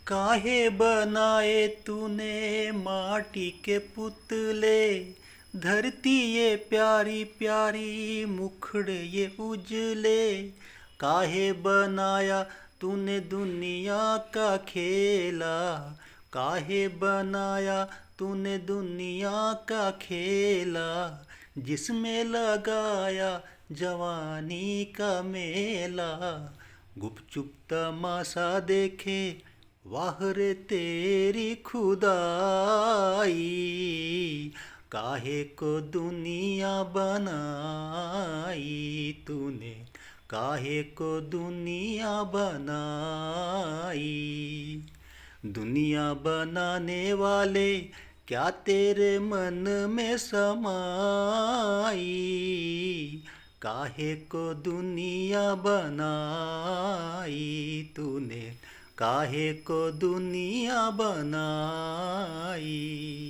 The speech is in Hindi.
काहे बनाए तूने माटी के पुतले, धरती ये प्यारी प्यारी मुखड़े ये उजले। काहे बनाया तूने दुनिया का खेला, काहे बनाया तूने दुनिया का खेला, जिसमें लगाया जवानी का मेला। गुपचुप तमाशा देखे वाह रे तेरी खुदाई, काहे को दुनिया बनाई तूने, काहे को दुनिया बनाई। दुनिया बनाने वाले क्या तेरे मन में समाई, काहे को दुनिया बनाई तूने, काहे को दुनिया बनाई।